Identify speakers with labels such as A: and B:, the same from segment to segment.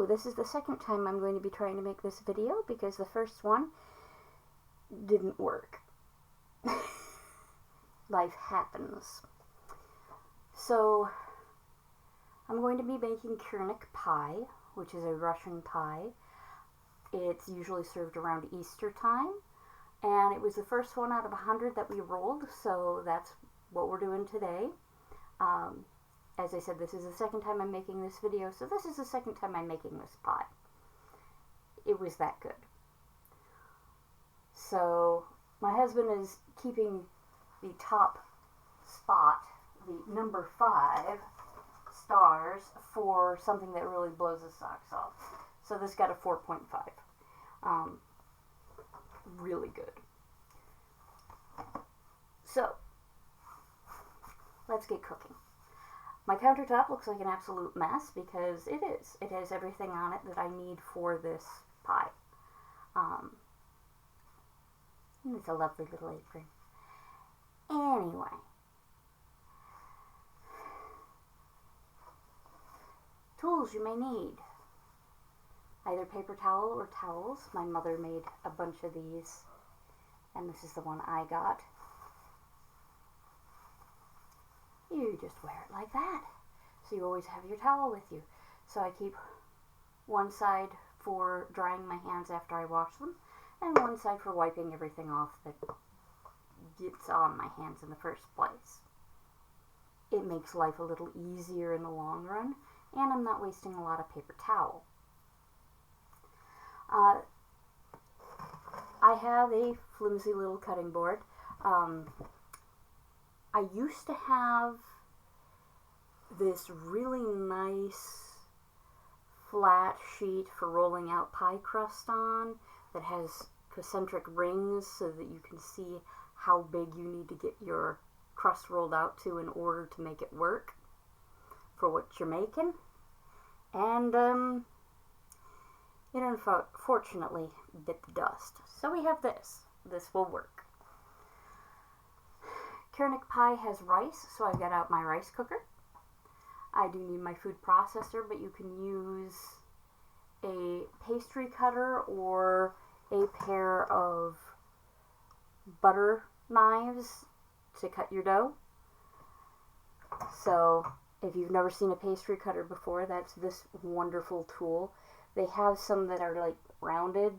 A: So, this is the second time I'm going to be trying to make this video because the first one didn't work. Life happens. So, I'm going to be making Kurnik Pie, which is a Russian pie. It's usually served around Easter time, and it was the first one out of 100 that we rolled, so that's what we're doing today. As I said, this is the second time I'm making this video, so this is the second time I'm making this pie. It was that good. So, my husband is keeping the top spot, the number 5 stars, for something that really blows the socks off. So this got a 4.5. Really good. So, let's get cooking. My countertop looks like an absolute mess because it is. It has everything on it that I need for this pie. It's a lovely little apron. Anyway. Tools you may need. Either paper towel or towels. My mother made a bunch of these, and this is the one I got. You just wear it like that. So you always have your towel with you. So I keep one side for drying my hands after I wash them, and one side for wiping everything off that gets on my hands in the first place. It makes life a little easier in the long run, and I'm not wasting a lot of paper towel. I have a flimsy little cutting board. I used to have this really nice flat sheet for rolling out pie crust on that has concentric rings so that you can see how big you need to get your crust rolled out to in order to make it work for what you're making. And it unfortunately bit the dust. So we have this. This will work. Kurnik Pie has rice, so I've got out my rice cooker. I do need my food processor, but you can use a pastry cutter or a pair of butter knives to cut your dough. So if you've never seen a pastry cutter before, that's this wonderful tool. They have some that are like rounded,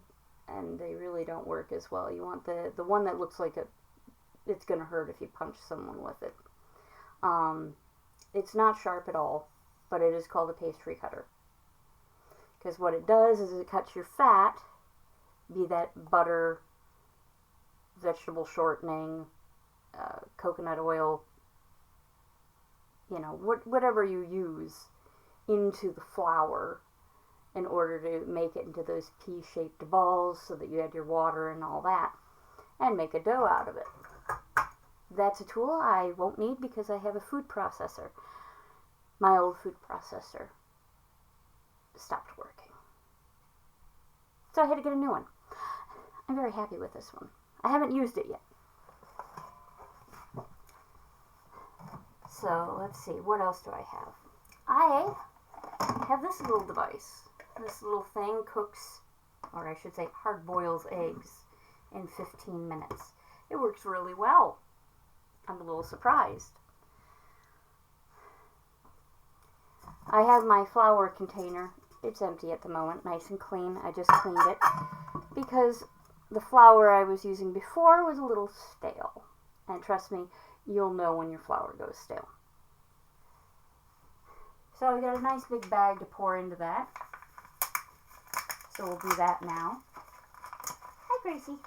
A: and they really don't work as well. You want the one that looks like it's going to hurt if you punch someone with it. It's not sharp at all, but it is called a pastry cutter. Because what it does is it cuts your fat, be that butter, vegetable shortening, coconut oil, you know, whatever you use, into the flour in order to make it into those pea-shaped balls so that you add your water and all that, and make a dough out of it. That's a tool I won't need because I have a food processor. My old food processor stopped working. So I had to get a new one. I'm very happy with this one. I haven't used it yet. So let's see, what else do I have? I have this little device. This little thing cooks, or I should say hard boils eggs in 15 minutes. It works really well. I'm a little surprised. I have my flour container. It's empty at the moment, nice and clean. I just cleaned it because the flour I was using before was a little stale. And trust me, you'll know when your flour goes stale. So I've got a nice big bag to pour into that. So we'll do that now. Hi, Gracie.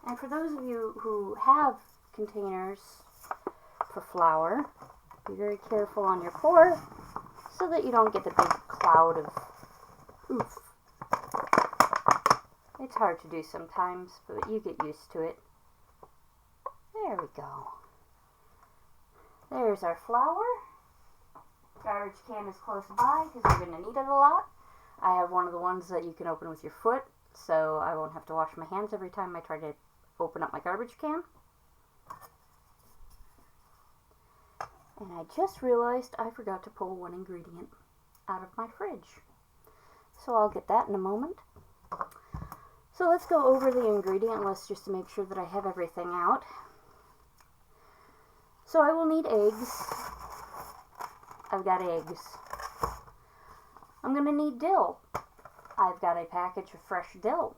A: And for those of you who have containers for flour, be very careful on your pour so that you don't get the big cloud of oof. It's hard to do sometimes, but you get used to it. There we go. There's our flour. Garbage can is close by because we're going to need it a lot. I have one of the ones that you can open with your foot, so I won't have to wash my hands every time I try to open up my garbage can. And I just realized I forgot to pull one ingredient out of my fridge. So I'll get that in a moment. So let's go over the ingredient list just to make sure that I have everything out. So I will need eggs. I've got eggs. I'm going to need dill. I've got a package of fresh dill.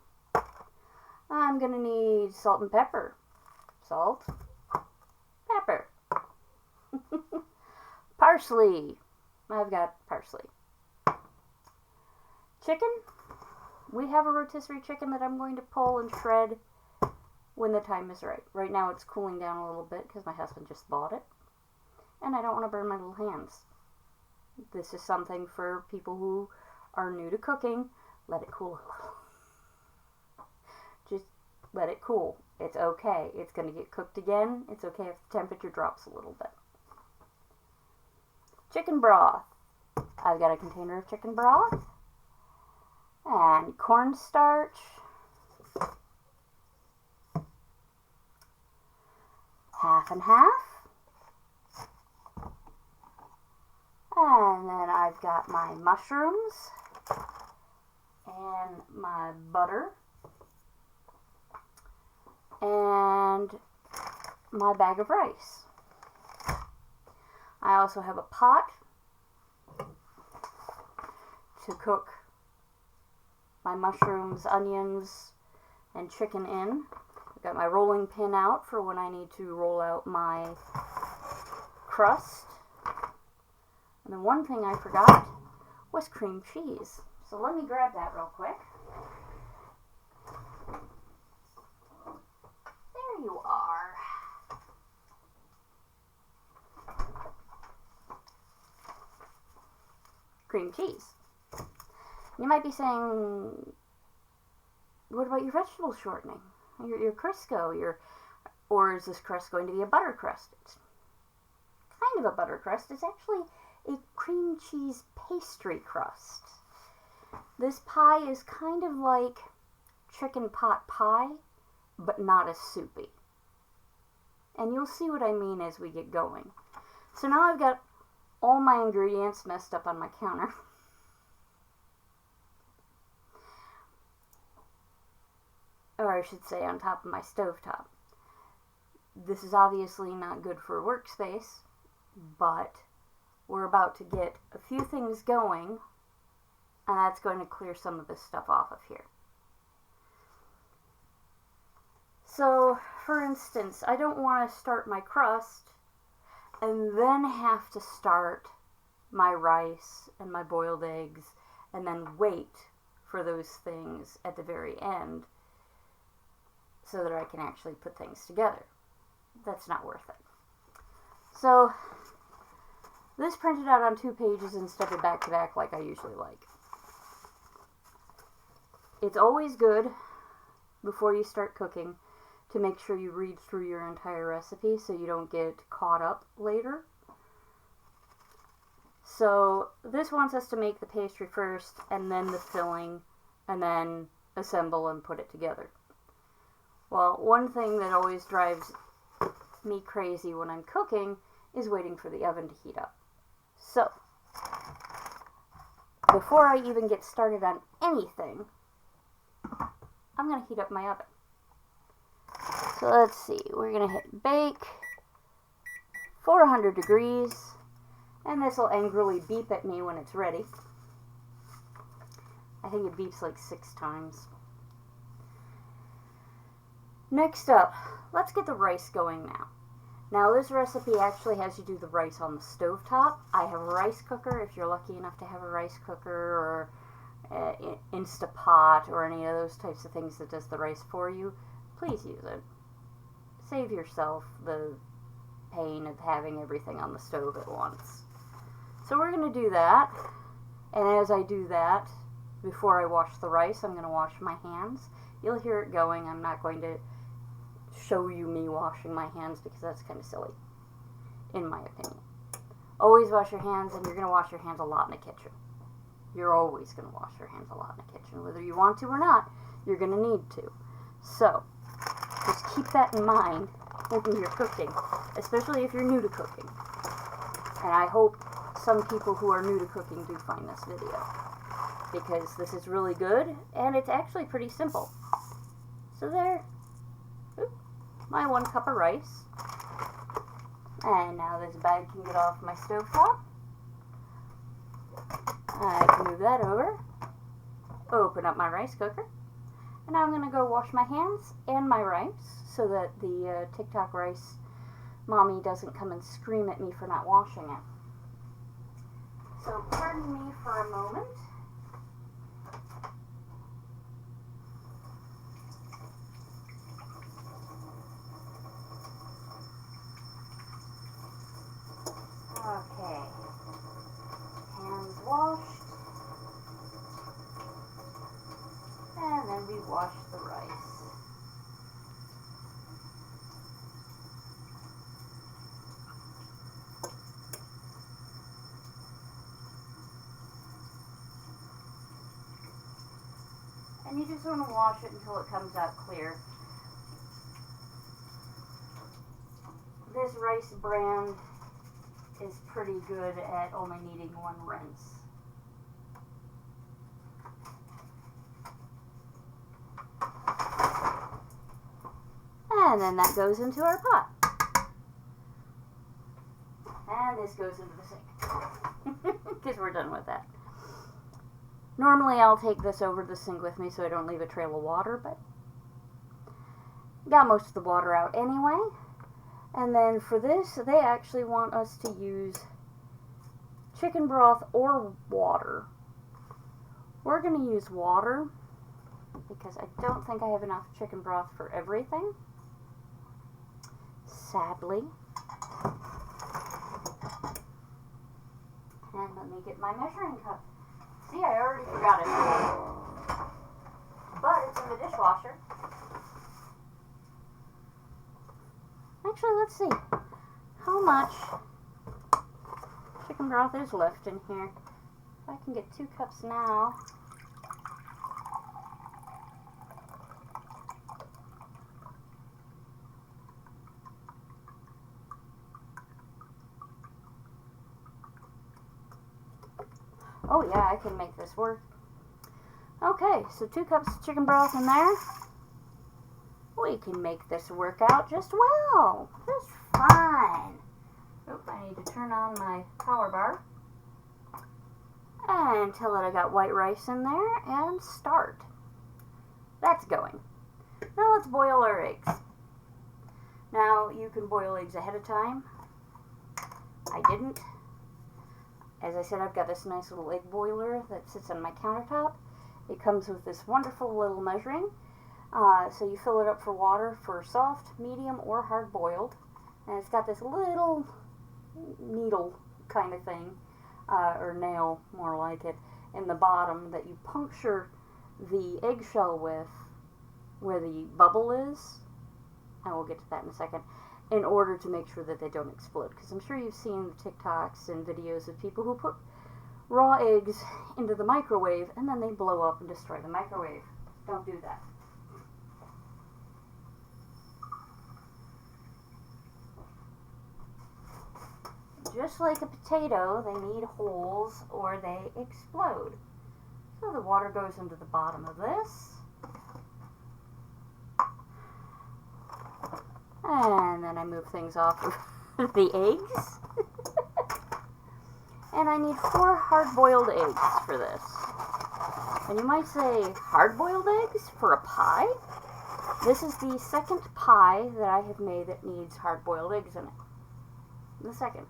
A: I'm going to need salt and pepper. Salt, pepper. Parsley. I've got parsley. Chicken. We have a rotisserie chicken that I'm going to pull and shred when the time is right. Right now it's cooling down a little bit because my husband just bought it. And I don't want to burn my little hands. This is something for people who are new to cooking. Let it cool a little. Just let it cool. It's okay. It's going to get cooked again. It's okay if the temperature drops a little bit. Chicken broth. I've got a container of chicken broth. And cornstarch. Half and half. And then I've got my mushrooms and my butter and my bag of rice. I also have a pot to cook my mushrooms, onions, and chicken in. I've got my rolling pin out for when I need to roll out my crust. And then one thing I forgot was cream cheese. So let me grab that real quick. There you are. Cream cheese. You might be saying, what about your vegetable shortening? Your Crisco, or is this crust going to be a butter crust? It's kind of a butter crust. It's actually a cream cheese pastry crust. This pie is kind of like chicken pot pie, but not as soupy. And you'll see what I mean as we get going. So now I've got all my ingredients messed up on my counter. Or I should say on top of my stovetop. This is obviously not good for a workspace, but we're about to get a few things going, and that's going to clear some of this stuff off of here. So, for instance, I don't want to start my crust and then have to start my rice and my boiled eggs and then wait for those things at the very end so that I can actually put things together. That's not worth it. So, this printed out on 2 pages instead of back to back like I usually like. It's always good before you start cooking to make sure you read through your entire recipe so you don't get caught up later. So this wants us to make the pastry first and then the filling and then assemble and put it together. Well, one thing that always drives me crazy when I'm cooking is waiting for the oven to heat up. So, before I even get started on anything, I'm going to heat up my oven. So let's see, we're going to hit bake, 400 degrees, and this will angrily beep at me when it's ready. I think it beeps like 6 times. Next up, let's get the rice going now. Now this recipe actually has you do the rice on the stovetop. I have a rice cooker. If you're lucky enough to have a rice cooker or Instapot or any of those types of things that does the rice for you, please use it. Save yourself the pain of having everything on the stove at once. So we're going to do that. And as I do that, before I wash the rice, I'm going to wash my hands. You'll hear it going. I'm not going to show you me washing my hands because that's kind of silly, in my opinion. Always wash your hands, and you're going to wash your hands a lot in the kitchen. You're always going to wash your hands a lot in the kitchen. Whether you want to or not, you're going to need to. So, just keep that in mind when you're cooking, especially if you're new to cooking. And I hope some people who are new to cooking do find this video, because this is really good, and it's actually pretty simple. So there, my 1 cup of rice. And now this bag can get off my stovetop. I can move that over, open up my rice cooker, and now I'm going to go wash my hands and my rice so that the TikTok rice mommy doesn't come and scream at me for not washing it. So pardon me for a moment. Okay, hands washed, and then we wash the rice. And you just want to wash it until it comes out clear. This rice brand is pretty good at only needing 1 rinse. And then that goes into our pot. And this goes into the sink. Because we're done with that. Normally I'll take this over the sink with me so I don't leave a trail of water, but got most of the water out anyway. And then for this, they actually want us to use chicken broth or water. We're going to use water because I don't think I have enough chicken broth for everything, sadly. And let me get my measuring cup. See, I already forgot it. But it's in the dishwasher. Actually, let's see how much chicken broth is left in here. If I can get 2 cups now. Oh yeah, I can make this work. Okay, so 2 cups of chicken broth in there. We can make this work out just well. Just fine. Oh, I need to turn on my power bar. And tell it I got white rice in there and start. That's going. Now let's boil our eggs. Now you can boil eggs ahead of time. I didn't. As I said, I've got this nice little egg boiler that sits on my countertop. It comes with this wonderful little measuring. So you fill it up for water for soft, medium, or hard boiled. And it's got this little needle kind of thing, or nail more like it, in the bottom that you puncture the eggshell with where the bubble is. And we'll get to that in a second. In order to make sure that they don't explode. Because I'm sure you've seen the TikToks and videos of people who put raw eggs into the microwave and then they blow up and destroy the microwave. Don't do that. Just like a potato, they need holes or they explode. So the water goes into the bottom of this. And then I move things off of the eggs. And I need 4 hard-boiled eggs for this. And you might say, hard-boiled eggs for a pie? This is the second pie that I have made that needs hard-boiled eggs in it. The second.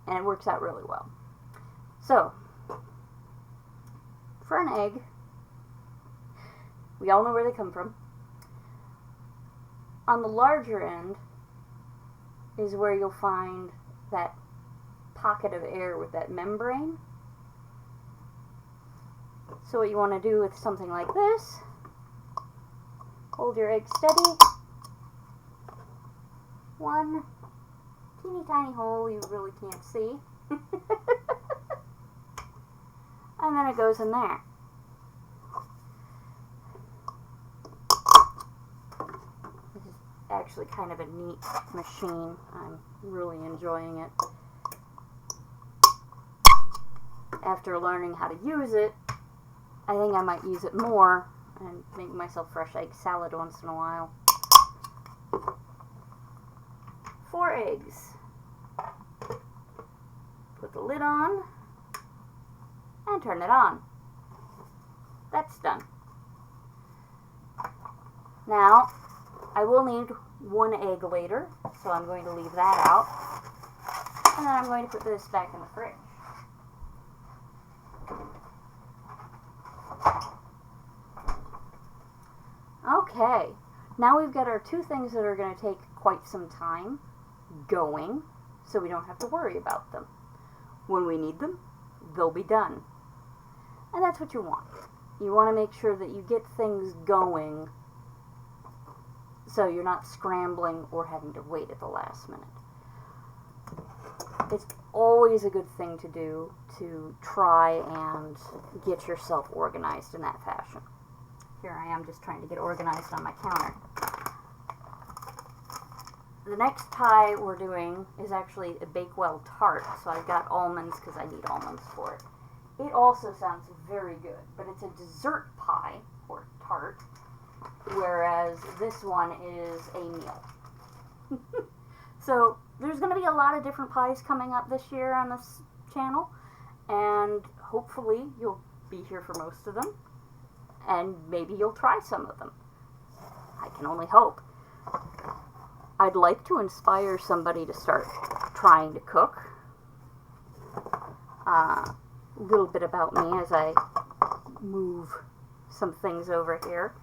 A: And it works out really well. So, for an egg, we all know where they come from. On the larger end is where you'll find that pocket of air with that membrane. So what you want to do with something like this, hold your egg steady. One teeny tiny hole you really can't see. And then it goes in there. This is actually kind of a neat machine. I'm really enjoying it. after learning how to use it, I think I might use it more and make myself fresh egg salad once in a while. 4 eggs. Put the lid on and turn it on. That's done. Now, I will need 1 egg later, so I'm going to leave that out. And then I'm going to put this back in the fridge. Okay, now we've got our 2 things that are going to take quite some time going, so we don't have to worry about them. When we need them, they'll be done. And that's what you want. You want to make sure that you get things going so you're not scrambling or having to wait at the last minute. It's always a good thing to do to try and get yourself organized in that fashion. Here I am just trying to get organized on my counter. The next pie we're doing is actually a Bakewell tart, so I've got almonds because I need almonds for it. It also sounds very good, but it's a dessert pie, or tart, whereas this one is a meal. So there's going to be a lot of different pies coming up this year on this channel, and hopefully you'll be here for most of them, and maybe you'll try some of them. I can only hope. I'd like to inspire somebody to start trying to cook. A little bit about me as I move some things over here.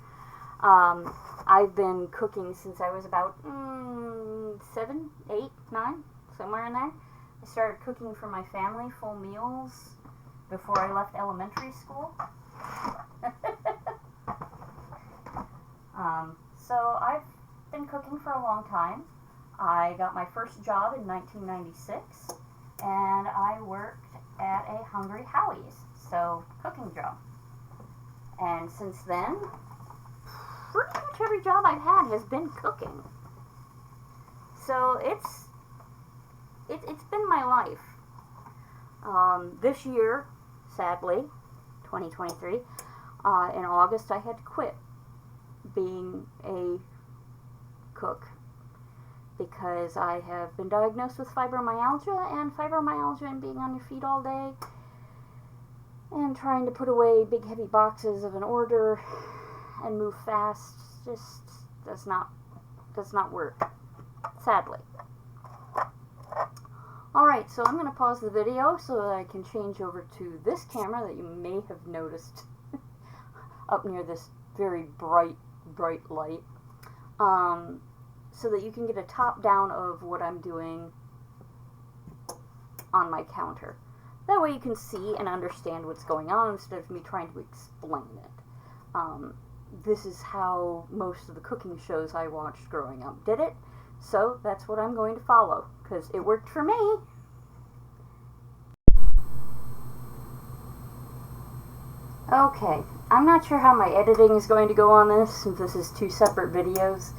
A: I've been cooking since I was about 7, 8, 9, somewhere in there. I started cooking for my family full meals before I left elementary school. So I've been cooking for a long time. I got my first job in 1996, and I worked at a Hungry Howie's, so cooking job. And since then, pretty much every job I've had has been cooking. So it's been my life. This year, sadly, 2023, in August I had to quit being a cook because I have been diagnosed with fibromyalgia, and fibromyalgia and being on your feet all day and trying to put away big heavy boxes of an order and move fast just does not work, sadly. Alright, so I'm going to pause the video so that I can change over to this camera that you may have noticed up near this very bright light, so that you can get a top down of what I'm doing on my counter. That way you can see and understand what's going on instead of me trying to explain it. This is how most of the cooking shows I watched growing up did it, so that's what I'm going to follow, because it worked for me. Okay, I'm not sure how my editing is going to go on this, since this is 2 separate videos,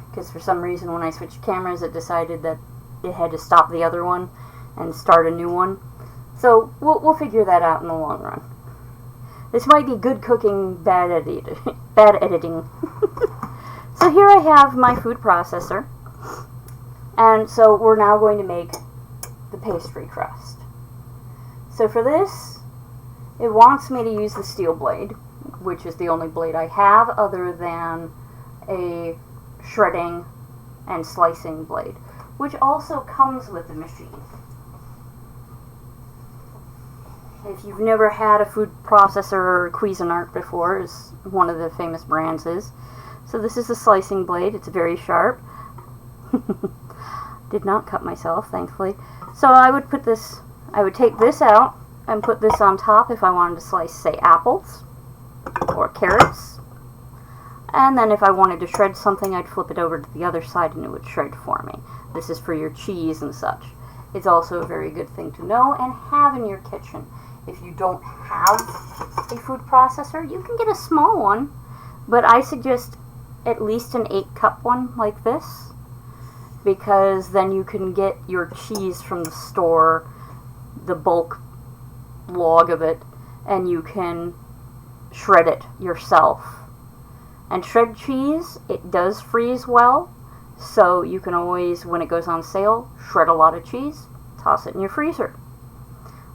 A: because for some reason when I switched cameras it decided that it had to stop the other one and start a new one. So we'll figure that out in the long run. This might be good cooking, bad editing. So here I have my food processor, and so we're now going to make the pastry crust. So for this, it wants me to use the steel blade, which is the only blade I have other than a shredding and slicing blade, which also comes with the machine. If you've never had a food processor or Cuisinart before, as one of the famous brands is. So this is the slicing blade. It's very sharp. Did not cut myself, thankfully. So I would take this out and put this on top if I wanted to slice, say, apples or carrots. And then if I wanted to shred something, I'd flip it over to the other side and it would shred for me. This is for your cheese and such. It's also a very good thing to know and have in your kitchen. If you don't have a food processor, you can get a small one, but I suggest at least an 8-cup one like this, because then you can get your cheese from the store, the bulk log of it, and you can shred it yourself. And shred cheese, it does freeze well, so you can always, when it goes on sale, shred a lot of cheese, toss it in your freezer.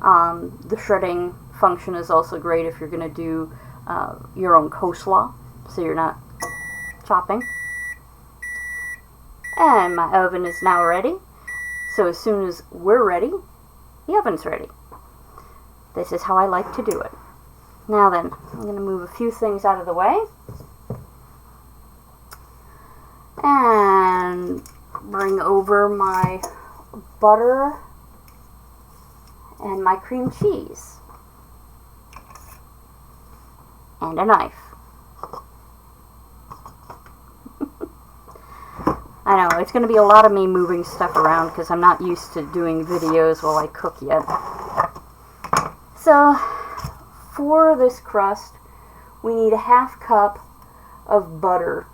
A: The shredding function is also great if you're going to do your own coleslaw, so you're not chopping. And my oven is now ready, so as soon as we're ready, the oven's ready. This is how I like to do it. Now then, I'm going to move a few things out of the way and bring over my butter and my cream cheese and a knife. I know, it's going to be a lot of me moving stuff around because I'm not used to doing videos while I cook yet. So, for this crust, we need a half cup of butter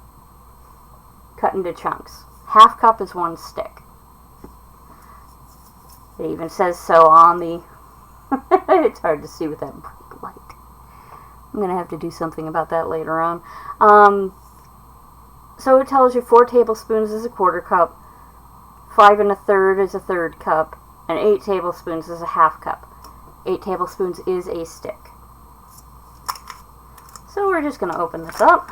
A: cut into chunks. Half cup is 1 stick. It even says so on the... It's hard to see with that bright light. I'm going to have to do something about that later on. So it tells you 4 tablespoons is a 1/4 cup, 5 1/3 is a 1/3 cup, and 8 tablespoons is a 1/2 cup. 8 tablespoons is a stick. So we're just going to open this up.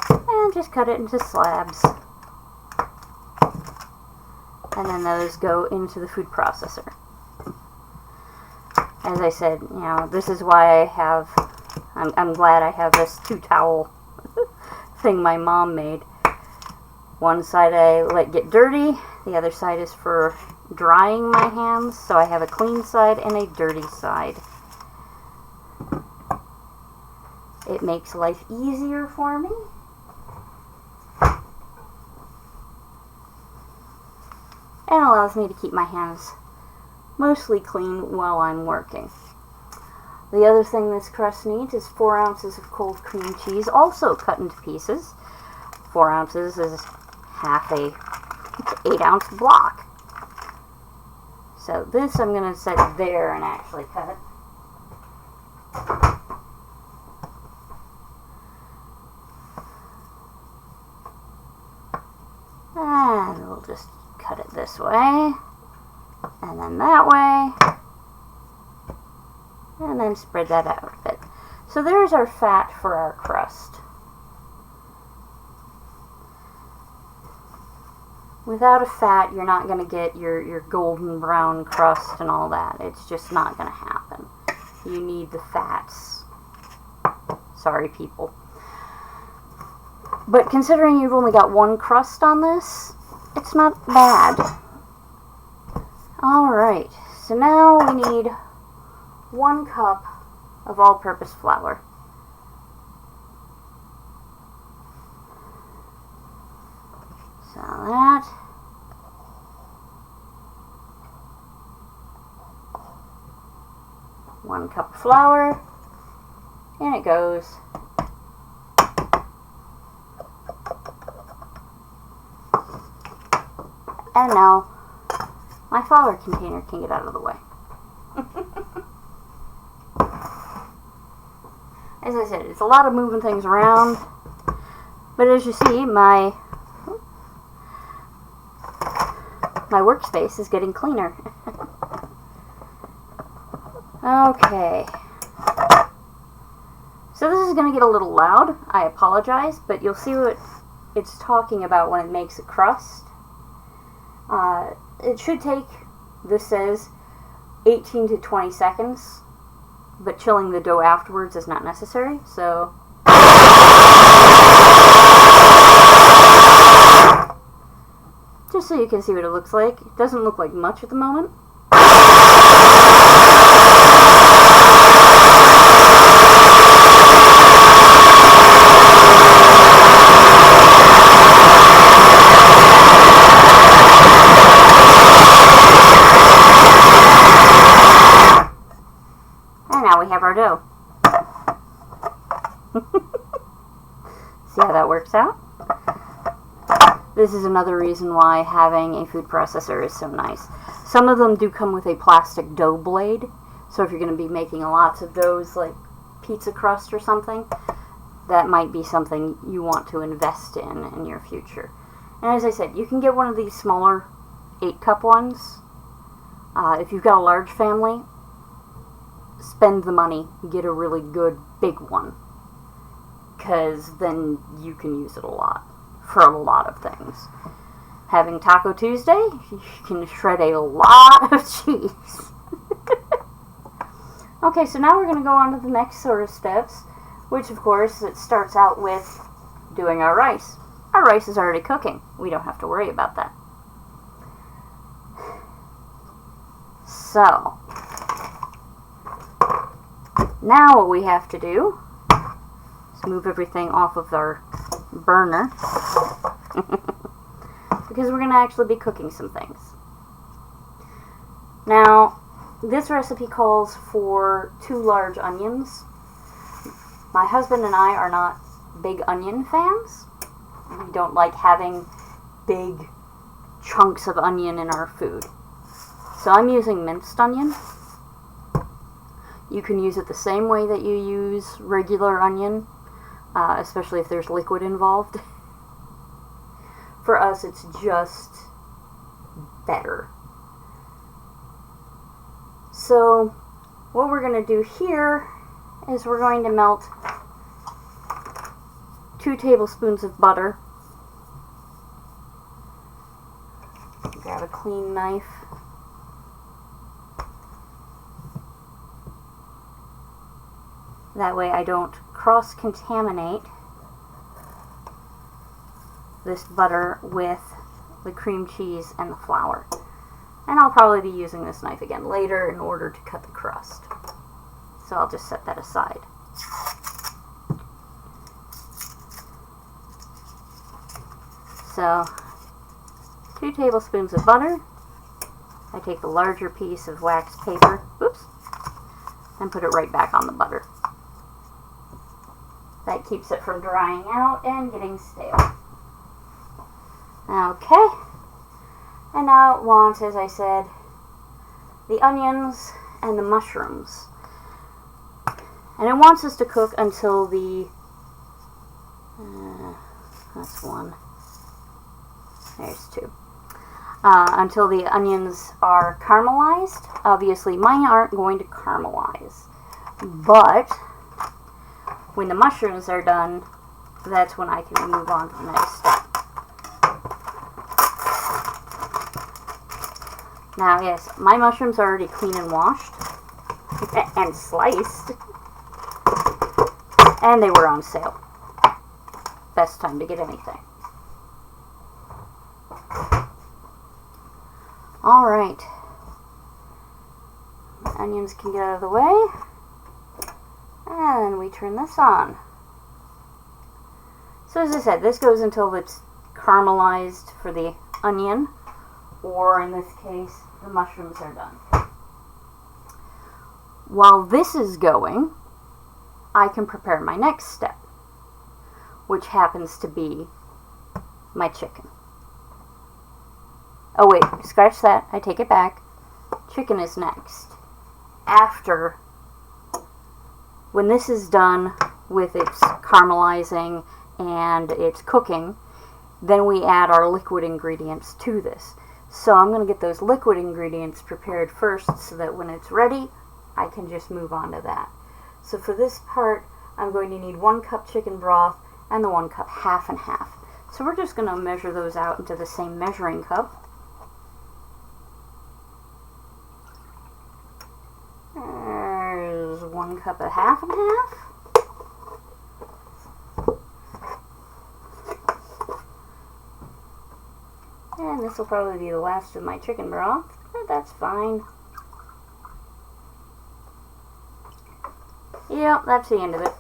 A: And just cut it into slabs. And then those go into the food processor. As I said, you know, this is why I have, I'm glad I have this 2-towel thing my mom made. One side I let get dirty, the other side is for drying my hands, so I have a clean side and a dirty side. It makes life easier for me. And allows me to keep my hands mostly clean while I'm working. The other thing this crust needs is 4 ounces of cold cream cheese, also cut into pieces. 4 ounces is half a 8-ounce block. So this I'm going to set there and actually cut. And we'll just cut it this way. And then that way, and then spread that out a bit. So there's our fat for our crust. Without a fat, you're not going to get your golden brown crust and all that. It's just not going to happen. You need the fats. Sorry, people. But considering you've only got 1 crust on this, it's not bad. Alright, so now we need 1 cup of all-purpose flour. So that. One cup of flour. And it goes. And now my flour container can get out of the way. As I said, it's a lot of moving things around. But as you see, my workspace is getting cleaner. Okay. So this is going to get a little loud. I apologize, but you'll see what it's talking about when it makes a crust. It should take, this says, 18 to 20 seconds, but chilling the dough afterwards is not necessary, so... Just so you can see what it looks like. It doesn't look like much at the moment. And now we have our dough. See how that works out? This is another reason why having a food processor is so nice. Some of them do come with a plastic dough blade, so if you're going to be making lots of doughs like pizza crust or something, that might be something you want to invest in your future. And as I said, you can get one of these smaller 8-cup ones. If you've got a large family, spend the money, get a really good big one, because then you can use it a lot for a lot of things. Having Taco Tuesday, you can shred a lot of cheese. Okay, so now we're going to go on to the next sort of steps, which of course it starts out with doing our rice. Our rice is already cooking. We don't have to worry about that. So, now what we have to do is move everything off of our burner because we're going to actually be cooking some things. Now, this recipe calls for 2 large onions. My husband and I are not big onion fans. We don't like having big chunks of onion in our food. So I'm using minced onion. You can use it the same way that you use regular onion, especially if there's liquid involved. For us, it's just better. So what we're going to do here is we're going to melt 2 tablespoons of butter. Grab a clean knife. That way I don't cross-contaminate this butter with the cream cheese and the flour. And I'll probably be using this knife again later in order to cut the crust. So I'll just set that aside. So, 2 tablespoons of butter. I take the larger piece of wax paper, oops, and put it right back on the butter. That keeps it from drying out and getting stale. Okay. And now it wants, as I said, the onions and the mushrooms. And it wants us to cook until the, that's 1, there's 2. Until the onions are caramelized. Obviously, mine aren't going to caramelize. But when the mushrooms are done, that's when I can move on to the next step. Now, yes, my mushrooms are already clean and washed and sliced, and they were on sale. Best time to get anything. Alright, onions can get out of the way, and we turn this on. So as I said, this goes until it's caramelized for the onion, or in this case, the mushrooms are done. While this is going, I can prepare my next step, which happens to be my chicken. Oh wait, scratch that, I take it back. Chicken is next. After, when this is done with its caramelizing and its cooking, then we add our liquid ingredients to this. So I'm going to get those liquid ingredients prepared first so that when it's ready, I can just move on to that. So for this part, I'm going to need 1 cup chicken broth and the 1 cup half and half. So we're just going to measure those out into the same measuring cup. There's 1 cup of half and half. And this will probably be the last of my chicken broth, but that's fine. Yep, that's the end of it.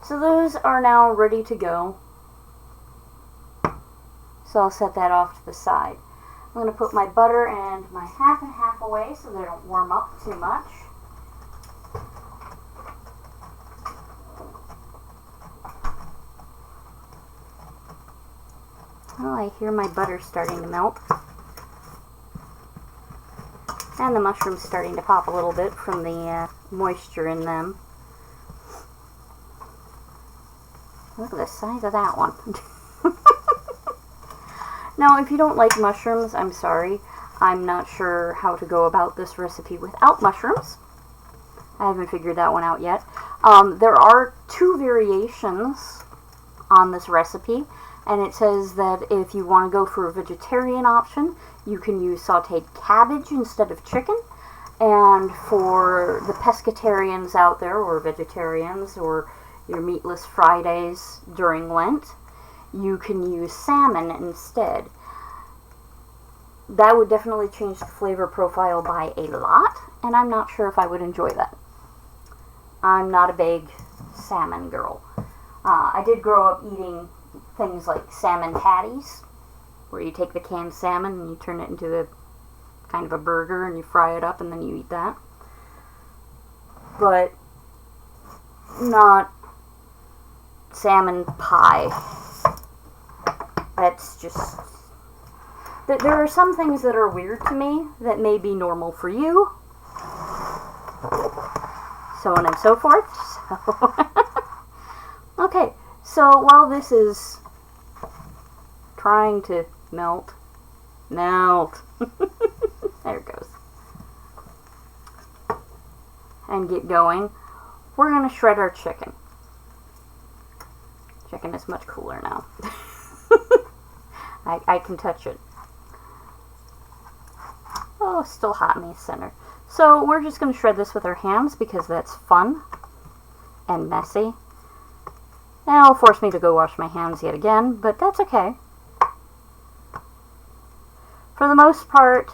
A: So those are now ready to go. So I'll set that off to the side. I'm going to put my butter and my half and half away so they don't warm up too much. Oh, I hear my butter starting to melt. And the mushrooms starting to pop a little bit from the moisture in them. Look at the size of that one. Now, if you don't like mushrooms, I'm sorry. I'm not sure how to go about this recipe without mushrooms. I haven't figured that one out yet. There are 2 variations on this recipe, and it says that if you want to go for a vegetarian option, you can use sauteed cabbage instead of chicken. And for the pescatarians out there, or vegetarians, or your meatless Fridays during Lent, you can use salmon instead. That would definitely change the flavor profile by a lot, and I'm not sure if I would enjoy that. I'm not a big salmon girl. I did grow up eating things like salmon patties, where you take the canned salmon and you turn it into a kind of a burger and you fry it up and then you eat that. But not salmon pie. That's just... There are some things that are weird to me that may be normal for you. So on and so forth. So okay, so while this is trying to melt. There it goes. And get going. We're going to shred our chicken. Chicken is much cooler now. I can touch it. Oh, still hot in the center. So we're just going to shred this with our hands because that's fun and messy. And it'll force me to go wash my hands yet again, but that's okay. For the most part,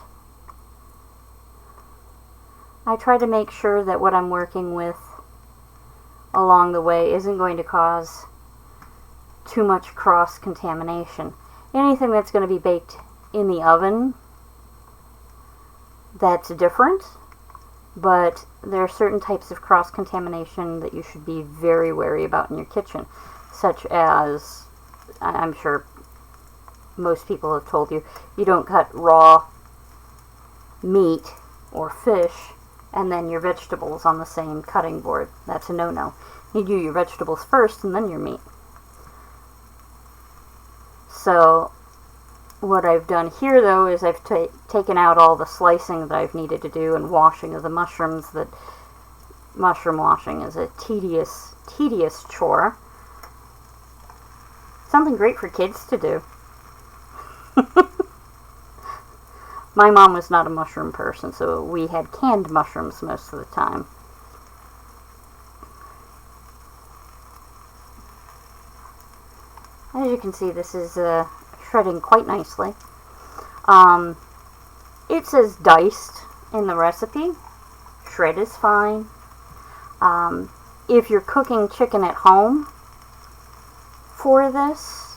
A: I try to make sure that what I'm working with along the way isn't going to cause too much cross-contamination. Anything that's going to be baked in the oven, that's different, but there are certain types of cross-contamination that you should be very wary about in your kitchen, such as, I'm sure most people have told you, you don't cut raw meat or fish and then your vegetables on the same cutting board. That's a no-no. You do your vegetables first and then your meat. So what I've done here, though, is I've taken out all the slicing that I've needed to do and washing of the mushrooms. That mushroom washing is a tedious chore. Something great for kids to do. My mom was not a mushroom person, so we had canned mushrooms most of the time. As you can see, this is shredding quite nicely. It says diced in the recipe. Shred is fine. If you're cooking chicken at home for this,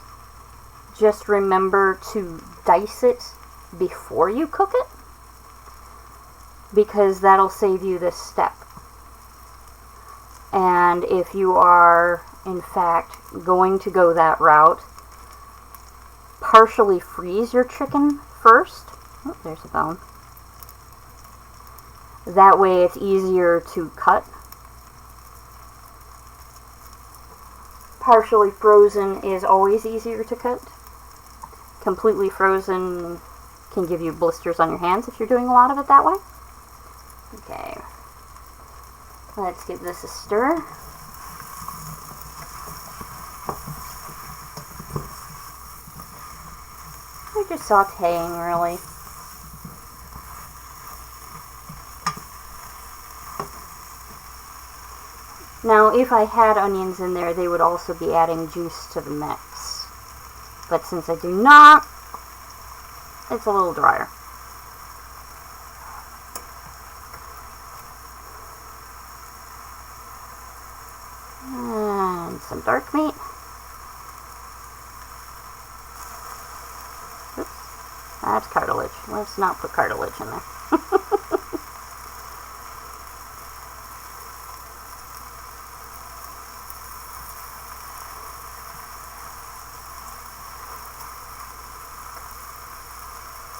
A: just remember to dice it before you cook it, because that'll save you this step. And if you are, in fact, going to go that route, partially freeze your chicken first. Oh, there's a bone. That way it's easier to cut. Partially frozen is always easier to cut. Completely frozen can give you blisters on your hands if you're doing a lot of it that way. Okay. Let's give this a stir. We're just sauteing, really. Now, if I had onions in there, they would also be adding juice to the mix. But since I do not, it's a little drier. And some dark meat. Oops, that's cartilage. Let's not put cartilage in there.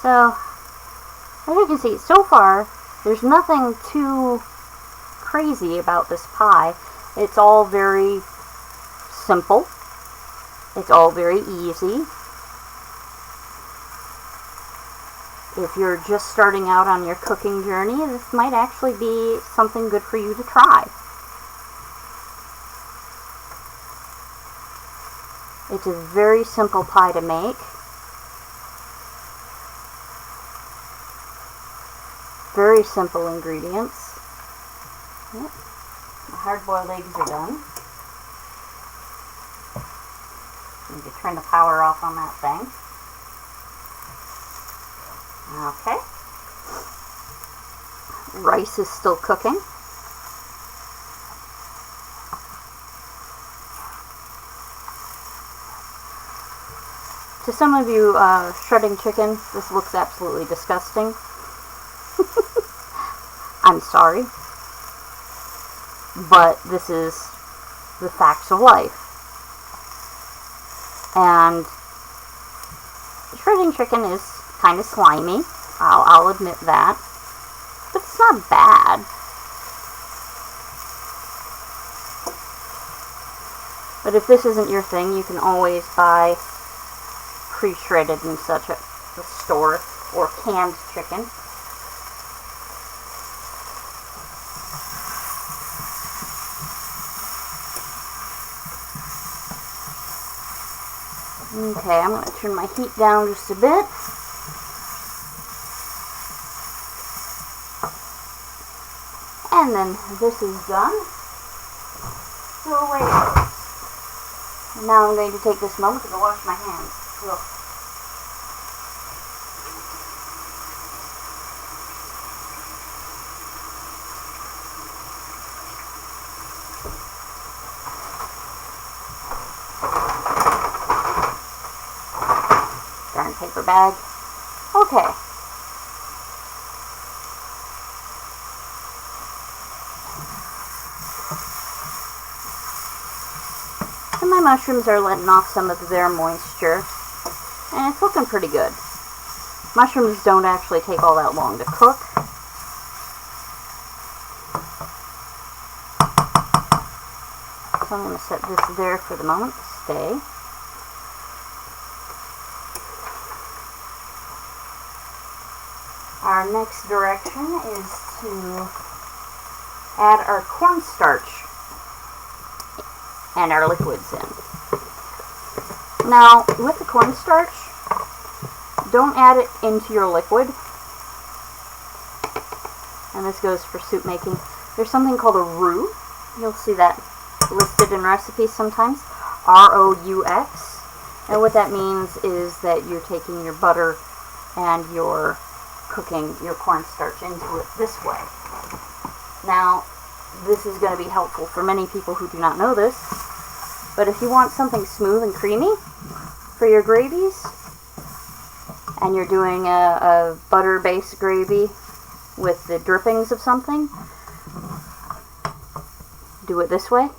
A: So, as you can see, so far, there's nothing too crazy about this pie. It's all very simple. It's all very easy. If you're just starting out on your cooking journey, this might actually be something good for you to try. It's a very simple pie to make. Very simple ingredients. Yep. The hard-boiled eggs are done. Need to turn the power off on that thing. Okay. Rice is still cooking. To some of you shredding chicken, this looks absolutely disgusting. I'm sorry. But this is the facts of life. And shredding chicken is kind of slimy. I'll admit that. But it's not bad. But if this isn't your thing, you can always buy pre-shredded and such at the store, or canned chicken. Okay, I'm going to turn my heat down just a bit. And then this is done. So wait. Now I'm going to take this moment to go wash my hands. Ugh. Darn paper bag. Okay. And my mushrooms are letting off some of their moisture. And it's looking pretty good. Mushrooms don't actually take all that long to cook. So I'm going to set this there for the moment to stay. Our next direction is to add our cornstarch and our liquids in. Now, with the cornstarch, don't add it into your liquid. And this goes for soup making. There's something called a roux. You'll see that listed in recipes sometimes. R-O-U-X. And what that means is that you're taking your butter and you're cooking your cornstarch into it this way. Now, this is going to be helpful for many people who do not know this, but if you want something smooth and creamy for your gravies, and you're doing a butter-based gravy with the drippings of something, do it this way.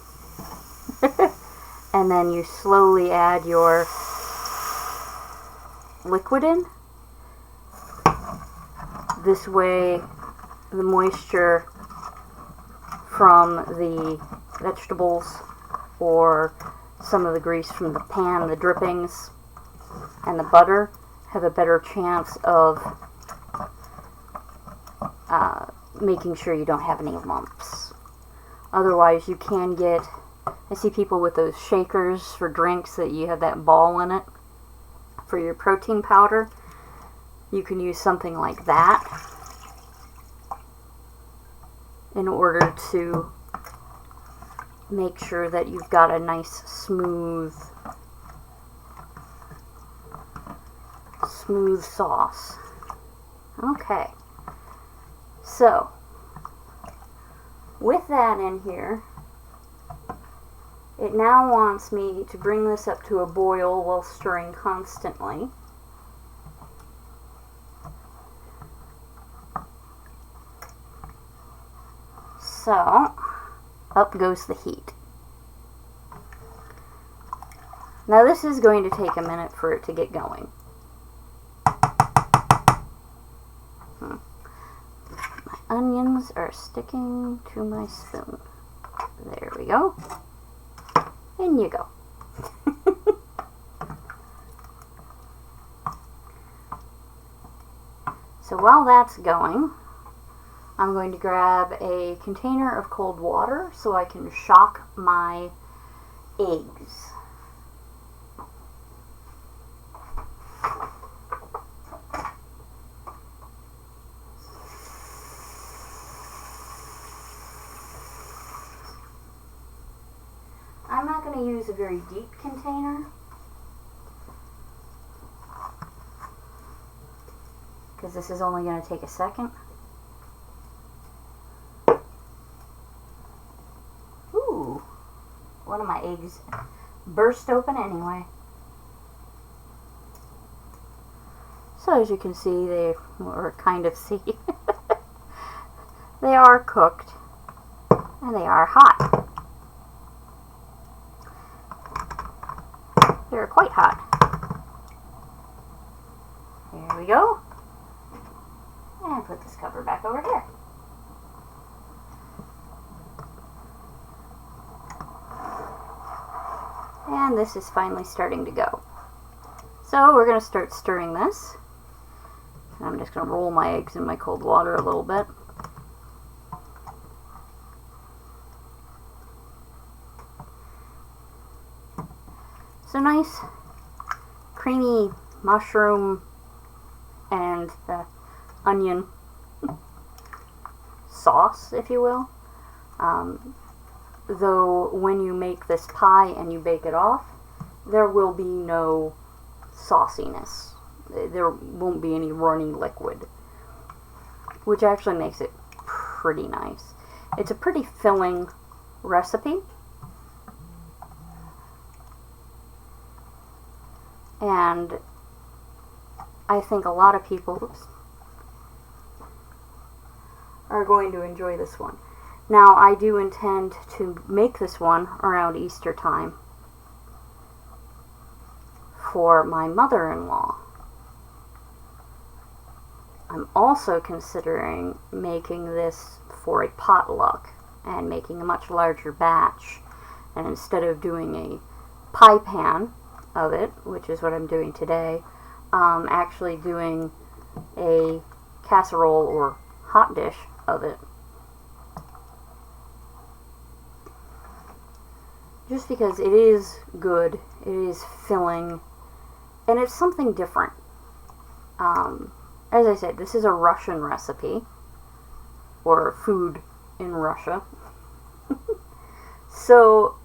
A: And then you slowly add your liquid in. This way, the moisture from the vegetables or some of the grease from the pan, the drippings, and the butter have a better chance of making sure you don't have any lumps. Otherwise, you can get, I see people with those shakers for drinks that you have that ball in it for your protein powder. You can use something like that in order to make sure that you've got a nice smooth sauce. Okay, so with that in here, it now wants me to bring this up to a boil while stirring constantly. So, up goes the heat. Now this is going to take a minute for it to get going. onions are sticking to my spoon. There we go. In you go. So while that's going, I'm going to grab a container of cold water so I can shock my eggs. I'm not going to use a very deep container because this is only going to take a second. Ooh, one of my eggs burst open anyway. So as you can see, they they are cooked and they are hot. They're quite hot. There we go. And put this cover back over here. And this is finally starting to go. So we're going to start stirring this. I'm just going to roll my eggs in my cold water a little bit. So nice, creamy mushroom and onion sauce, if you will. Though when you make this pie and you bake it off, there will be no sauciness. There won't be any runny liquid, which actually makes it pretty nice. It's a pretty filling recipe. And I think a lot of people are going to enjoy this one. Now, I do intend to make this one around Easter time for my mother-in-law. I'm also considering making this for a potluck and making a much larger batch. And instead of doing a pie pan of it, which is what I'm doing today, actually doing a casserole or hot dish of it. Just because it is good, it is filling, and it's something different. As I said, this is a Russian recipe, or food in Russia. So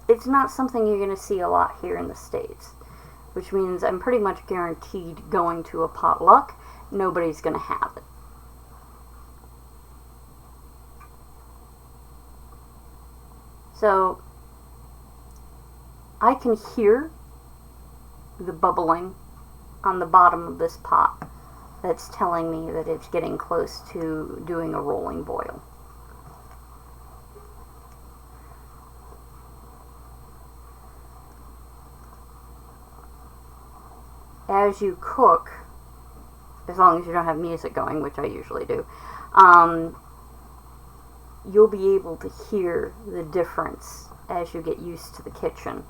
A: it's not something you're going to see a lot here in the States, which means I'm pretty much guaranteed going to a potluck, nobody's going to have it. So I can hear the bubbling on the bottom of this pot. That's telling me that it's getting close to doing a rolling boil. As you cook, as long as you don't have music going, which I usually do, you'll be able to hear the difference as you get used to the kitchen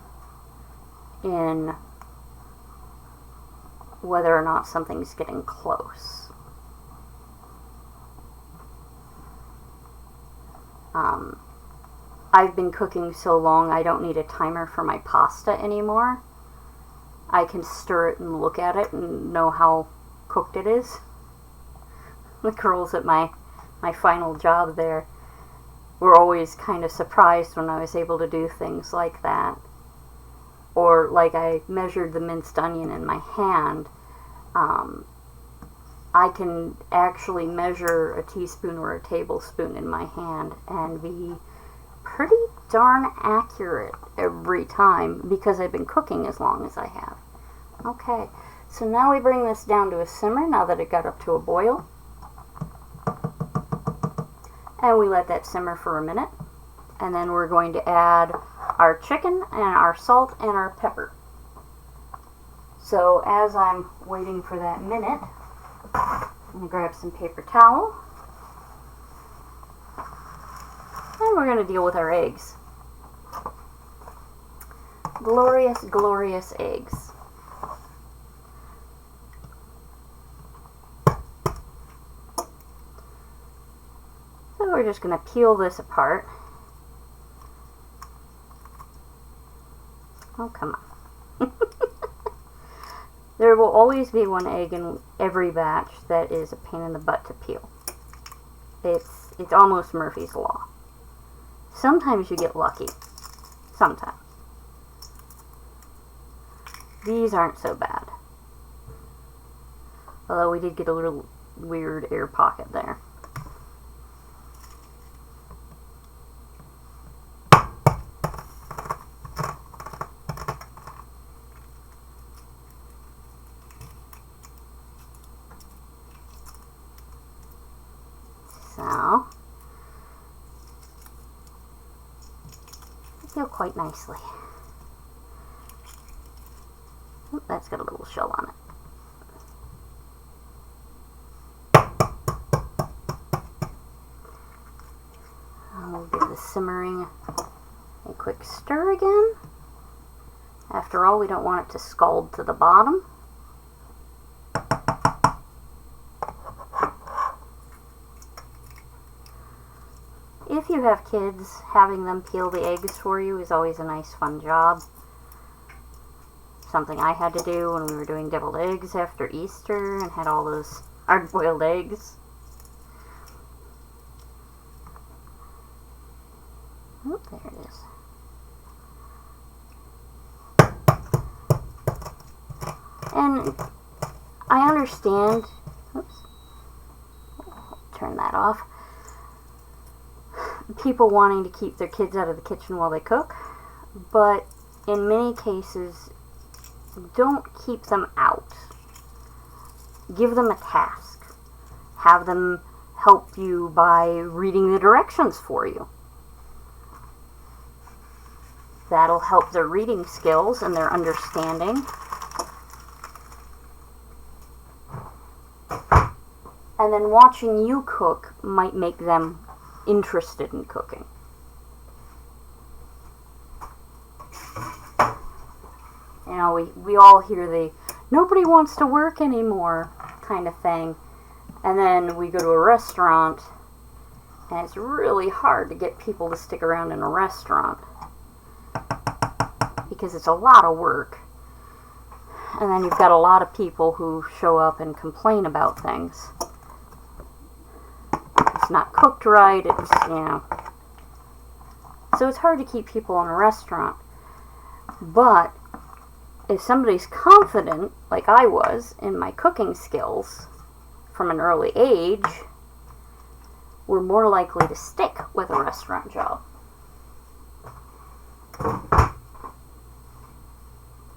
A: in whether or not something's getting close. I've been cooking so long I don't need a timer for my pasta anymore. I can stir it and look at it and know how cooked it is. The girls at my final job there were always kind of surprised when I was able to do things like that. Or like I measured the minced onion in my hand. I can actually measure a teaspoon or a tablespoon in my hand and be pretty darn accurate every time because I've been cooking as long as I have. Okay, so now we bring this down to a simmer now that it got up to a boil. And we let that simmer for a minute. And then we're going to add our chicken and our salt and our pepper. So as I'm waiting for that minute, I'm going to grab some paper towel. we're going to deal with our eggs. Glorious, glorious eggs. So we're just going to peel this apart. Oh, come on. There will always be one egg in every batch that is a pain in the butt to peel. It's almost Murphy's Law. Sometimes you get lucky. Sometimes. These aren't so bad. Although we did get a little weird air pocket there. So, they feel quite nicely. Oh, that's got a little shell on it. I'll give the simmering a quick stir again. After all, we don't want it to scald to the bottom. If you have kids, having them peel the eggs for you is always a nice fun job. Something I had to do when we were doing deviled eggs after Easter and had all those hard-boiled eggs. Oh, there it is. And I understand, oops, turn that off, people wanting to keep their kids out of the kitchen while they cook, but in many cases, don't keep them out. Give them a task. Have them help you by reading the directions for you. That'll help their reading skills and their understanding. And then watching you cook might make them interested in cooking. You know, we all hear the nobody wants to work anymore kind of thing. And then we go to a restaurant and it's really hard to get people to stick around in a restaurant because it's a lot of work. And then you've got a lot of people who show up and complain about things. It's not cooked right, it's, you know. So it's hard to keep people in a restaurant. But if somebody's confident, like I was, in my cooking skills from an early age, we're more likely to stick with a restaurant job.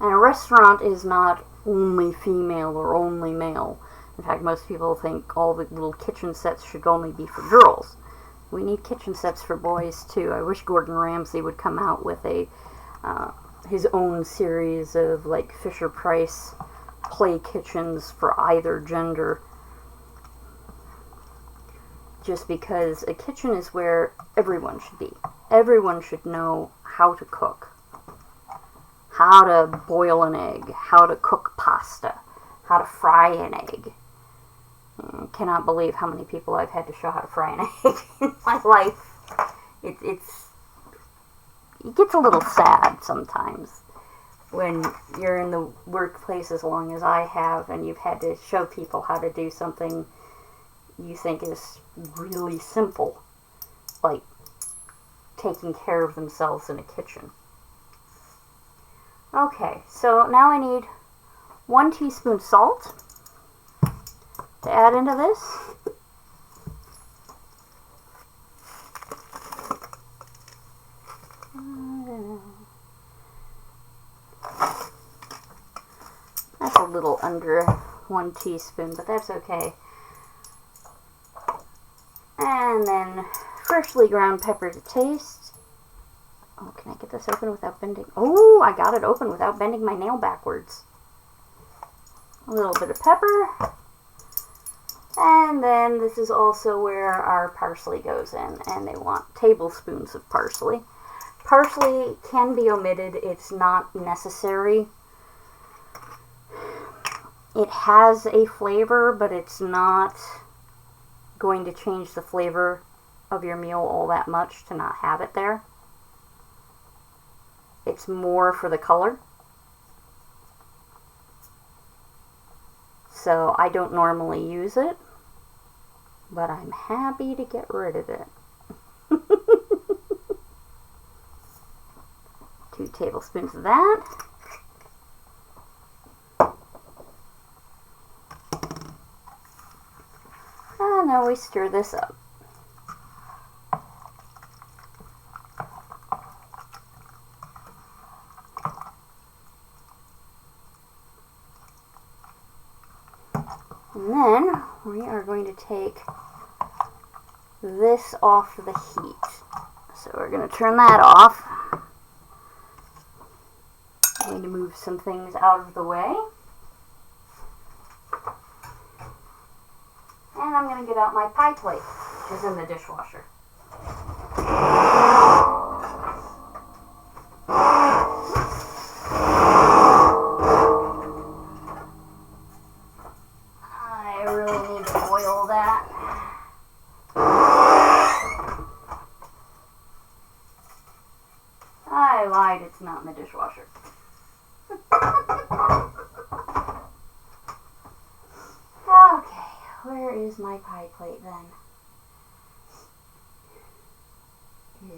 A: And a restaurant is not only female or only male. In fact, most people think all the little kitchen sets should only be for girls. We need kitchen sets for boys too. I wish Gordon Ramsay would come out with a his own series of like Fisher-Price play kitchens for either gender. Just because a kitchen is where everyone should be. Everyone should know how to cook. How to boil an egg. How to cook pasta. How to fry an egg. I cannot believe how many people I've had to show how to fry an egg in my life. It gets a little sad sometimes when you're in the workplace as long as I have and you've had to show people how to do something you think is really simple, like taking care of themselves in a kitchen. Okay, so now I need 1 teaspoon salt to add into this. That's a little under 1 teaspoon, but that's okay. And then freshly ground pepper to taste. Oh, can I get this open without bending? Oh, I got it open without bending my nail backwards. A little bit of pepper. And then this is also where our parsley goes in, and they want tablespoons of parsley. Parsley can be omitted, it's not necessary. It has a flavor, but it's not going to change the flavor of your meal all that much to not have it there. It's more for the color. So I don't normally use it, but I'm happy to get rid of it. 2 tablespoons of that. And then we stir this up. And then we are going to take this off the heat. So we're going to turn that off. I'm going to move some things out of the way. And I'm going to get out my pie plate, which is in the dishwasher. I really need to boil that. I lied, it's not in the dishwasher. Okay, where is my pie plate then?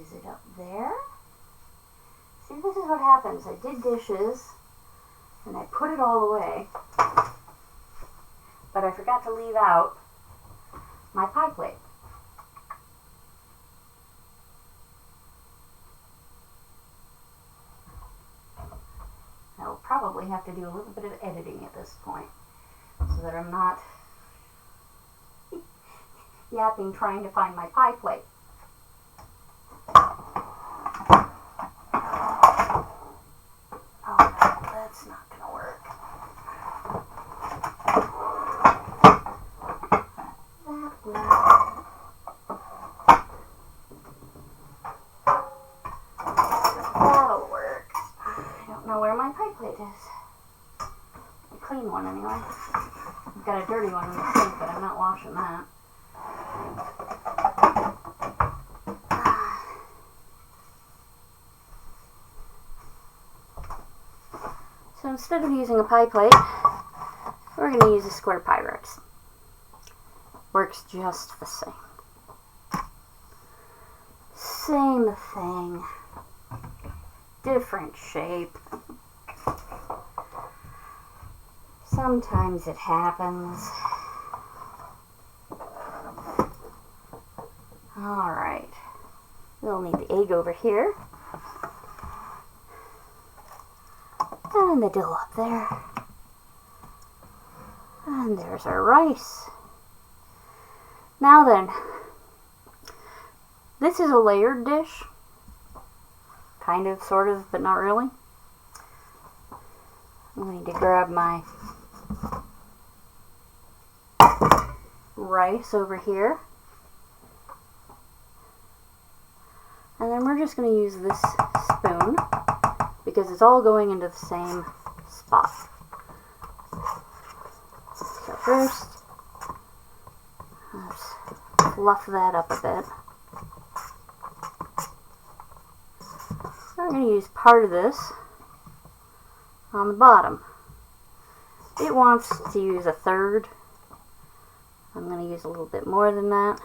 A: Is it up there? See, this is what happens. I did dishes, and I put it all away, but I forgot to leave out my pie plate. I'll probably have to do a little bit of editing at this point, so that I'm not yapping trying to find my pie plate. Oh no, that's not going to work. That'll work. I don't know where my pie plate is. A clean one anyway. I've got a dirty one in the sink, but I'm not washing that. So instead of using a pie plate, we're going to use a square Pyrex. Works just the same. Same thing. Different shape. Sometimes it happens. Alright. We'll need the egg over here. And the dill up there. And there's our rice. Now then, this is a layered dish. Kind of, sort of, but not really. I'm going to grab my rice over here. And then we're just going to use this spoon because it's all going into the same spot. So first, let's fluff that up a bit. I'm going to use part of this on the bottom. It wants to use a third. I'm going to use a little bit more than that,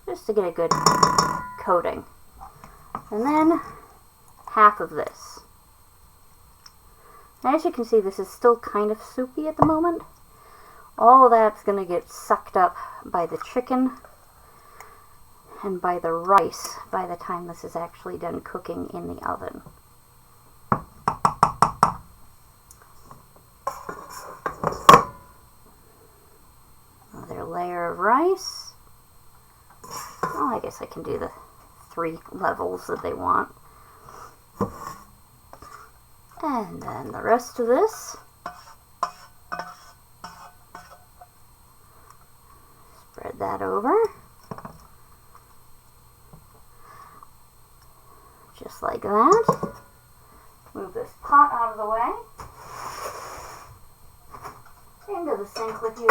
A: just to get a good coating. And then half of this. Now, as you can see, this is still kind of soupy at the moment. All of that's going to get sucked up by the chicken and by the rice by the time this is actually done cooking in the oven. Another layer of rice. Oh, I guess I can do the 3 levels that they want. And then the rest of this. that over. Just like that. Move this pot out of the way. Into the sink with you.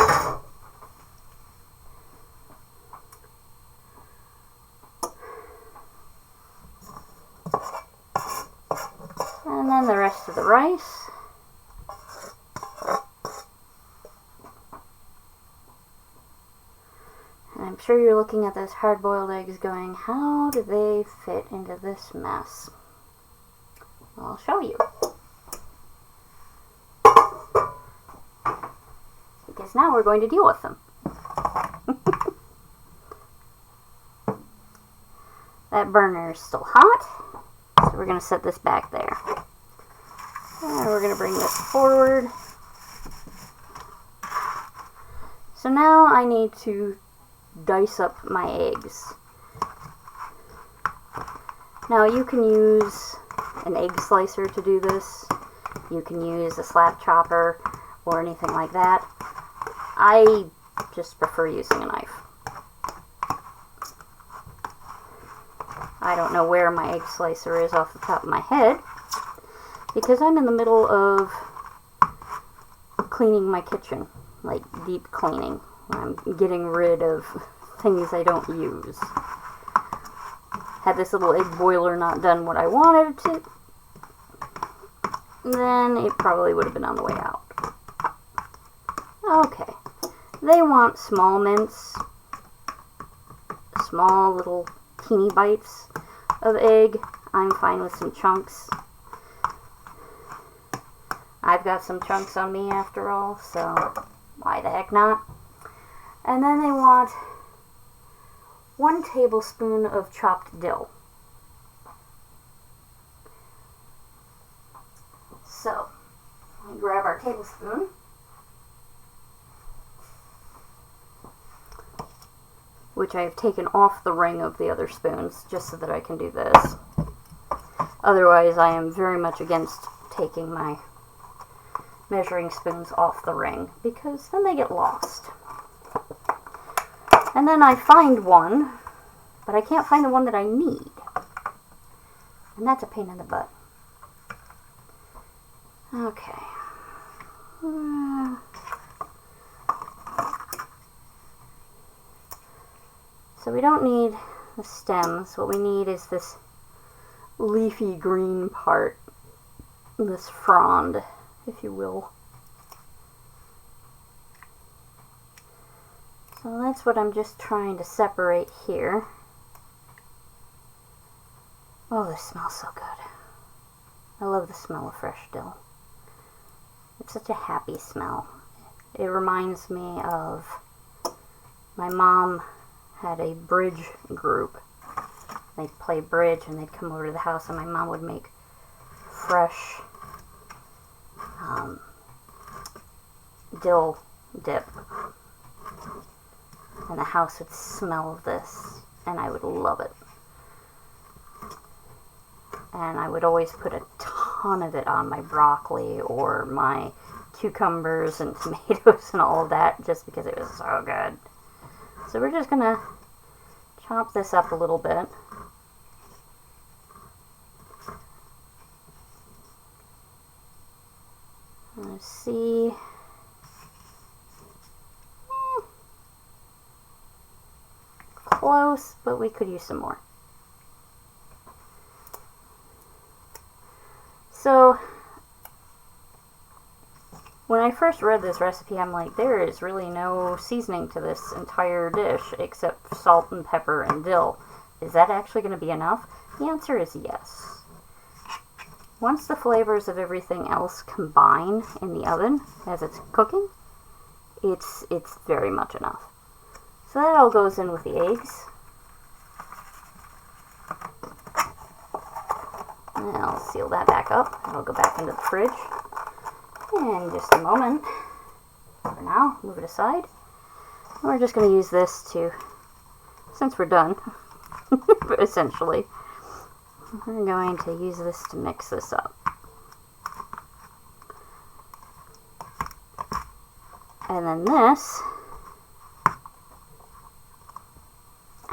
A: And then the rest of the rice. And I'm sure you're looking at those hard-boiled eggs going, how do they fit into this mess? I'll show you. Because now we're going to deal with them. That burner is still hot, so we're going to set this back there. And we're going to bring this forward. So now I need to dice up my eggs. Now you can use an egg slicer to do this. You can use a slab chopper or anything like that. I just prefer using a knife. I don't know where my egg slicer is off the top of my head because I'm in the middle of cleaning my kitchen, like deep cleaning. I'm getting rid of things I don't use. Had this little egg boiler not done what I wanted it to, then it probably would have been on the way out. Okay. They want small mince, small little teeny bites of egg. I'm fine with some chunks. I've got some chunks on me after all, so why the heck not? And then they want 1 tablespoon of chopped dill. So, let me grab our tablespoon. Which I have taken off the ring of the other spoons, just so that I can do this. Otherwise, I am very much against taking my measuring spoons off the ring, because then they get lost. And then I find one, but I can't find the one that I need. And that's a pain in the butt. Okay. So we don't need the stems. What we need is this leafy green part, this frond, if you will. So that's what I'm just trying to separate here. Oh, this smells so good. I love the smell of fresh dill. It's such a happy smell. It reminds me of my mom had a bridge group. They'd play bridge and they'd come over to the house and my mom would make fresh dill dip. And the house would smell of this and I would love it. And I would always put a ton of it on my broccoli or my cucumbers and tomatoes and all of that just because it was so good. So we're just gonna chop this up a little bit. Let's see. Close, but we could use some more. So, when I first read this recipe, I'm like, there is really no seasoning to this entire dish except salt and pepper and dill. Is that actually going to be enough? The answer is yes. Once the flavors of everything else combine in the oven as it's cooking, it's very much enough. So that all goes in with the eggs. And I'll seal that back up. It'll go back into the fridge in just a moment. For now, move it aside. And we're just going to use this to, since we're done, essentially, we're going to use this to mix this up. And then this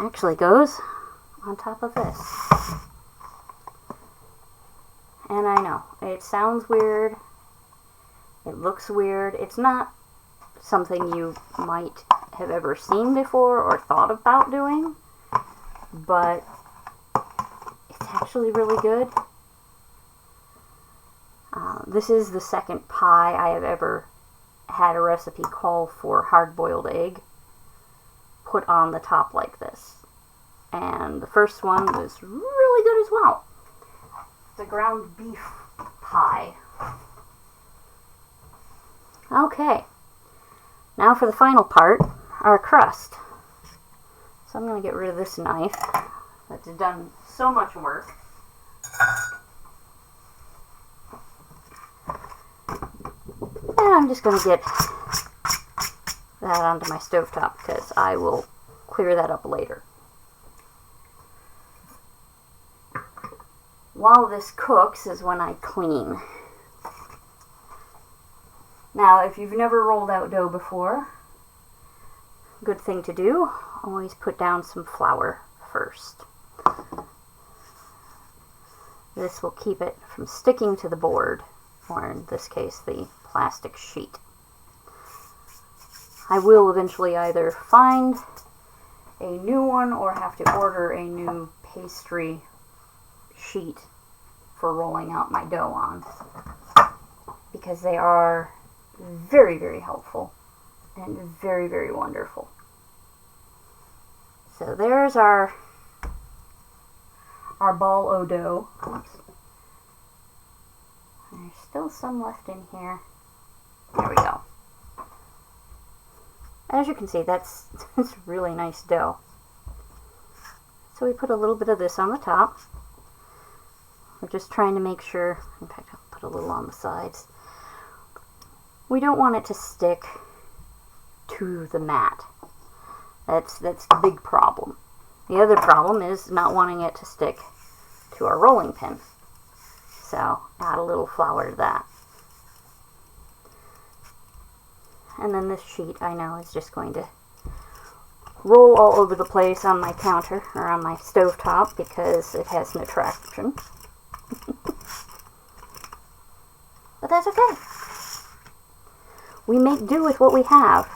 A: actually goes on top of this. And I know, it sounds weird, it looks weird, it's not something you might have ever seen before or thought about doing, but it's actually really good. This is the second pie I have ever had a recipe call for hard-boiled egg put on the top like this. And the first one was really good as well. It's a ground beef pie. Okay, now for the final part, our crust. So I'm going to get rid of this knife that's done so much work. And I'm just going to get that onto my stovetop because I will clear that up later. While this cooks is when I clean. Now, if you've never rolled out dough before, good thing to do, always put down some flour first. This will keep it from sticking to the board, or in this case, the plastic sheet. I will eventually either find a new one or have to order a new pastry sheet for rolling out my dough on, because they are very, very helpful and very, very wonderful. So there's our ball o' dough. Oops. There's still some left in here. There we go. As you can see, that's really nice dough. So we put a little bit of this on the top. We're just trying to make sure, in fact I'll put a little on the sides. We don't want it to stick to the mat. That's the big problem. The other problem is not wanting it to stick to our rolling pin. So add a little flour to that. And then this sheet, I know, is just going to roll all over the place on my counter, or on my stovetop, because it has no traction. But that's okay. We make do with what we have.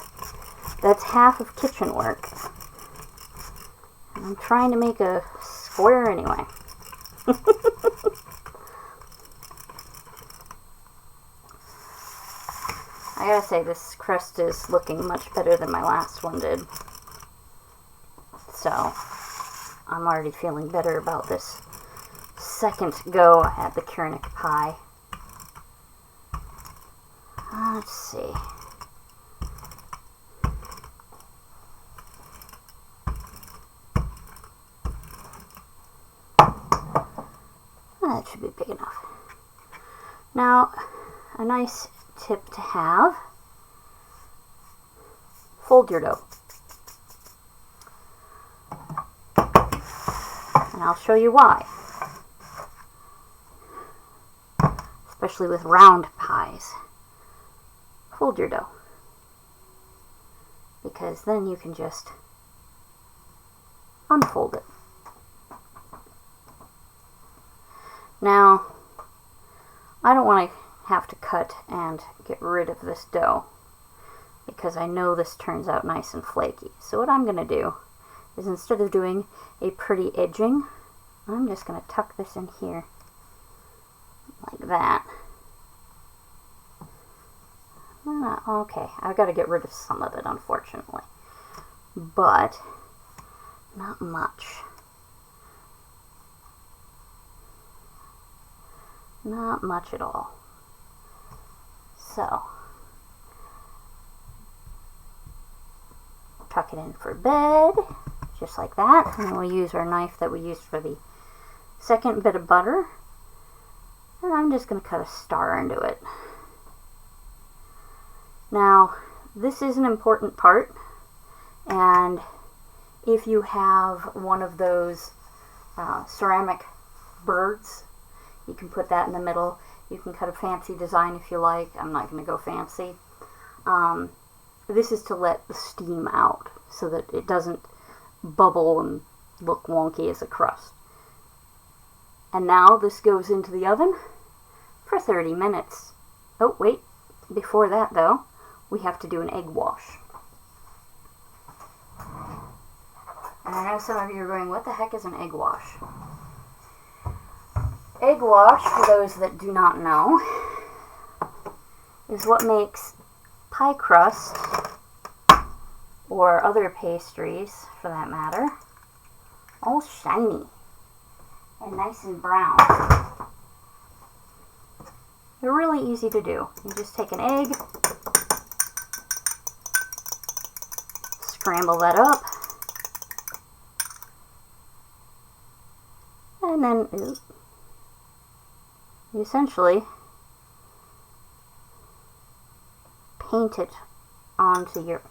A: That's half of kitchen work. And I'm trying to make a square anyway. I gotta say, this crust is looking much better than my last one did. So, I'm already feeling better about this second go at the Kurnik pie. Let's see. That should be big enough. Now, a nice tip to have: fold your dough. And I'll show you why. Especially with round pies. Fold your dough. Because then you can just unfold it. Now, I don't want to have to cut and get rid of this dough, because I know this turns out nice and flaky. So what I'm going to do is, instead of doing a pretty edging, I'm just going to tuck this in here like that. Okay, I've got to get rid of some of it, unfortunately, but not much. Not much at all. So, tuck it in for bed, just like that. And we'll use our knife that we used for the second bit of butter. And I'm just going to cut a star into it. Now, this is an important part. And if you have one of those ceramic birds, you can put that in the middle. You can cut a fancy design if you like. I'm not going to go fancy. This is to let the steam out so that it doesn't bubble and look wonky as a crust. And now this goes into the oven for 30 minutes. Oh, wait. Before that, though, we have to do an egg wash. And I know some of you are going, what the heck is an egg wash? Egg wash, for those that do not know, is what makes pie crust, or other pastries for that matter, all shiny and nice and brown. They're really easy to do. You just take an egg, scramble that up, and then you essentially paint it onto your...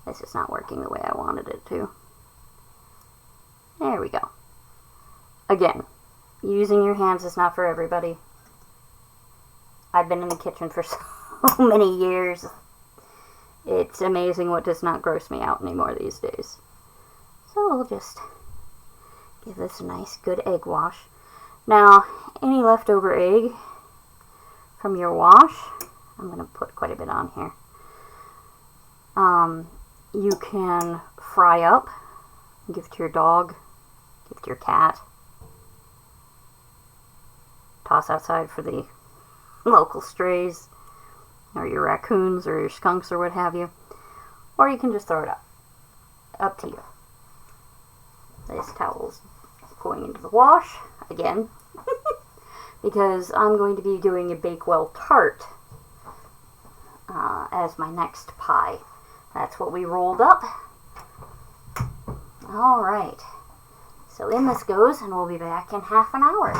A: This is not working the way I wanted it to. There we go. Again, using your hands is not for everybody. I've been in the kitchen for so many years. It's amazing what does not gross me out anymore these days. So we'll just give this a nice good egg wash. Now, any leftover egg from your wash, I'm going to put quite a bit on here. You can fry up, give to your dog, give to your cat, toss outside for the local strays, or your raccoons, or your skunks, or what have you. Or you can just throw it up. Up to you. This towel's going into the wash, again, because I'm going to be doing a Bakewell tart as my next pie. That's what we rolled up. Alright. So in this goes, and we'll be back in half an hour.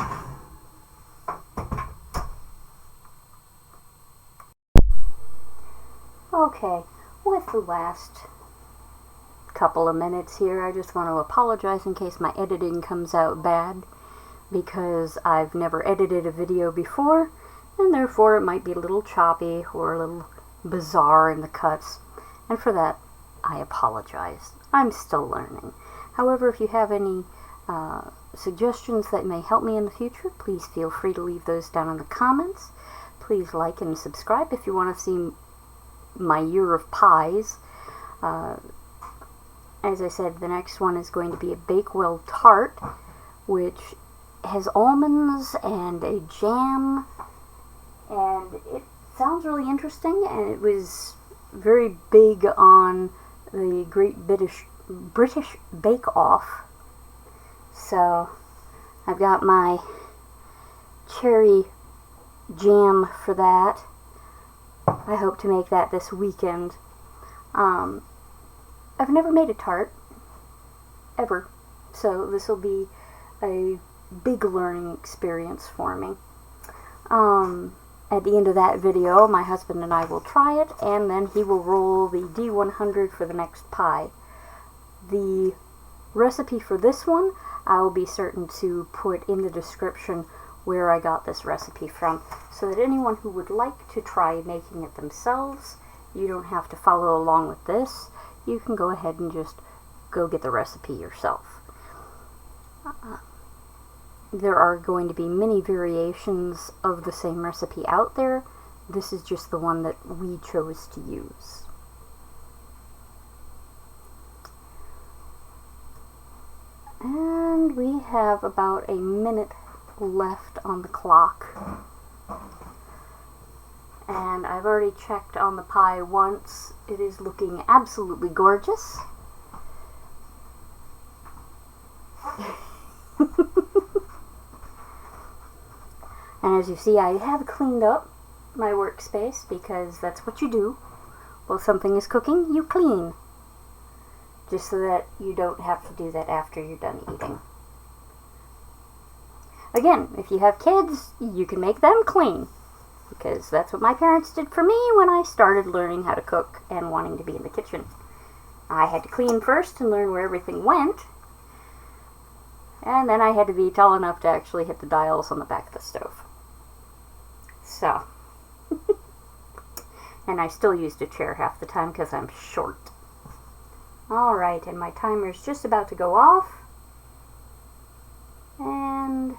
A: Okay, with the last couple of minutes here, I just want to apologize in case my editing comes out bad, because I've never edited a video before, and therefore it might be a little choppy or a little bizarre in the cuts, and for that, I apologize. I'm still learning. However, if you have any suggestions that may help me in the future, please feel free to leave those down in the comments. Please like and subscribe if you want to see my year of pies. As I said, the next one is going to be a Bakewell tart, which has almonds and a jam, and it sounds really interesting, and it was very big on the Great British Bake Off. So I've got my cherry jam for that. I hope to make that this weekend. I've never made a tart, ever, so this will be a big learning experience for me. At the end of that video, my husband and I will try it, and then he will roll the D100 for the next pie. The recipe for this one, I will be certain to put in the description where I got this recipe from, so that anyone who would like to try making it themselves, you don't have to follow along with this. You can go ahead and just go get the recipe yourself. There are going to be many variations of the same recipe out there. This is just the one that we chose to use. And we have about a minute left on the clock. And I've already checked on the pie once. It is looking absolutely gorgeous. And as you see, I have cleaned up my workspace, because that's what you do. While something is cooking, you clean. Just so that you don't have to do that after you're done eating. Again, if you have kids, you can make them clean. Because that's what my parents did for me when I started learning how to cook and wanting to be in the kitchen. I had to clean first and learn where everything went. And then I had to be tall enough to actually hit the dials on the back of the stove. So. And I still used a chair half the time because I'm short. Alright, and my timer's just about to go off. And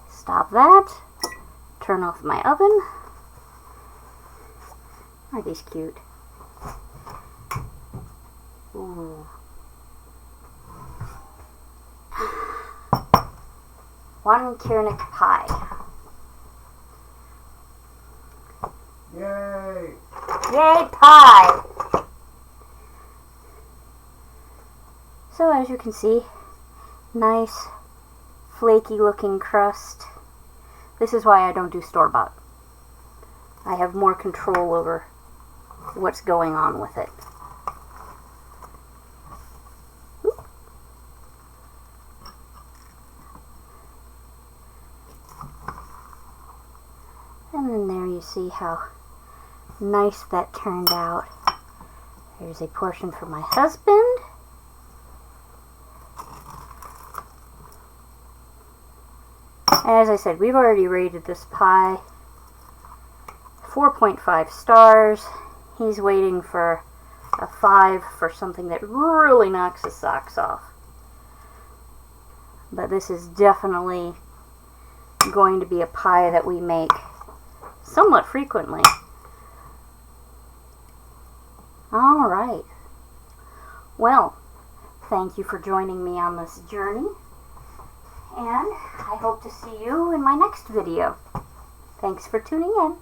A: stop that. Turn off my oven. Aren't these cute? Ooh. One Kurnik Pie.
B: Yay!
A: Yay, pie! So as you can see, nice flaky looking crust. This is why I don't do store-bought. I have more control over what's going on with it. And then there you see how nice that turned out. There's a portion for my husband. As I said, we've already rated this pie 4.5 stars. He's waiting for a 5 for something that really knocks his socks off. But this is definitely going to be a pie that we make somewhat frequently. Alright. Well, thank you for joining me on this journey. And I hope to see you in my next video. Thanks for tuning in.